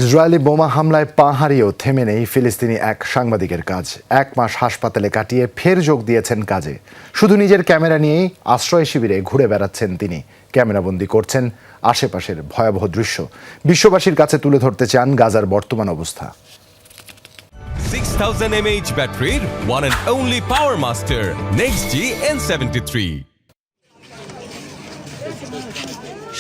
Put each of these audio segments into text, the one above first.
Israeli বোমা হামলায় পা হারিয়েও থেমে নেই ফিলিস্তিনি এক সাংবাদিকের কাজ। 1 মাস হাসপাতালে কাটিয়ে ফের যোগ দিয়েছেন কাজে। শুধু নিজের ক্যামেরা নিয়েই আশ্রয় শিবিরে ঘুরে বেড়াচ্ছেন তিনি। ক্যামেরাবন্দি করছেন আশেপাশের ভয়াবহ দৃশ্য। বিশ্ববাসীর কাছে তুলে ধরতে চান গাজার বর্তমান অবস্থা। 6000 mAh battery, one and only Power Master, NextG N73.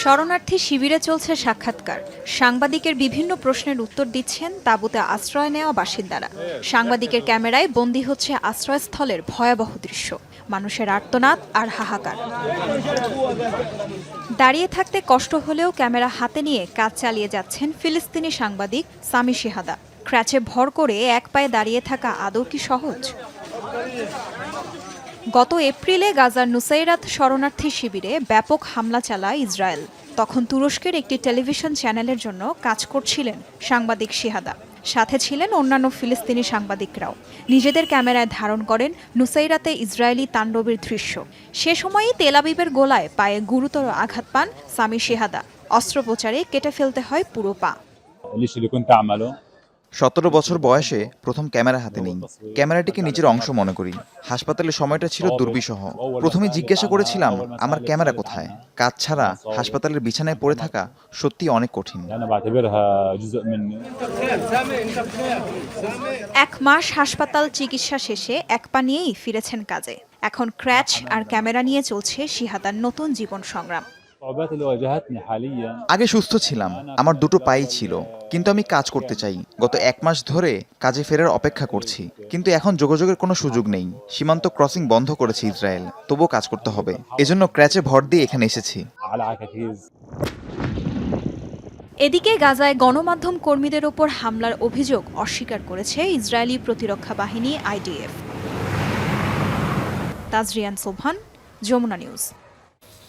শরণার্থী শিবিরে চলছে সাক্ষাৎকার। সাংবাদিকের বিভিন্ন প্রশ্নের উত্তর দিচ্ছেন তাঁবুতে আশ্রয় নেওয়া বাসিন্দারা। সাংবাদিকের ক্যামেরায় বন্দী হচ্ছে আশ্রয়স্থলের ভয়াবহ দৃশ্য, মানুষের আর্তনাদ আর হাহাকার। দাঁড়িয়ে থাকতে কষ্ট হলেও ক্যামেরা হাতে নিয়ে কাজ চালিয়ে যাচ্ছেন ফিলিস্তিনি সাংবাদিক সামি শিহাদা। ক্র্যাচে ভর করে এক পায়ে দাঁড়িয়ে থাকা আদৌ কি সহজ? গত এপ্রিলে গাজার নুসাইরাত শরণার্থী শিবিরে ব্যাপক হামলা চালায় ইসরায়েল। তখন তুরস্কের একটি টেলিভিশন চ্যানেলের জন্য কাজ করছিলেন সাংবাদিক শিহাদা। সাথে ছিলেন অন্যান্য ফিলিস্তিনি সাংবাদিকরাও। নিজেদের ক্যামেরায় ধারণ করেন নুসাইরাতে ইসরায়েলি তাণ্ডবের দৃশ্য। সে সময়ই তেল আবিবের গোলায় পায়ে গুরুতর আঘাত পান সামি শিহাদা। অস্ত্রোপচারে কেটে ফেলতে হয় পুরো পা। 17 বছর বয়সে প্রথম ক্যামেরা হাতে নেই। ক্যামেরাটিকে নিজের অংশ মনে করি। হাসপাতালের সময়টা ছিল দুর্বিষহ। প্রথমে জিজ্ঞাসা করেছিলাম আমার ক্যামেরা কোথায়। কাজ ছাড়া হাসপাতালের বিছানায় পড়ে থাকা সত্যি অনেক কঠিন। 1 মাস হাসপাতাল চিকিৎসা শেষে এক পা নিয়েই ফিরেছেন কাজে। এখন ক্র্যাচ আর ক্যামেরা নিয়ে চলছে শিহাদার নতুন জীবন সংগ্রাম। আগে সুস্থ ছিলাম, আমার দুটো পাই ছিল, কিন্তু আমি কাজ করতে চাই। গত 1 মাস ধরে কাজে ফেরার অপেক্ষা করছি, কিন্তু এখন যোগাযোগের কোনো সুযোগ নেই। সীমান্ত ক্রসিং বন্ধ করেছে ইসরায়েল, তবুও কাজ করতে হবে। এজন্য ক্র্যাচে ভর দিয়ে এখানে এসেছি। এদিকে গাজায় গণমাধ্যম কর্মীদের ওপর হামলার অভিযোগ অস্বীকার করেছে ইসরায়েলি প্রতিরক্ষা বাহিনী IDF। তাজরিয়ান সোবহান, যমুনা নিউজ।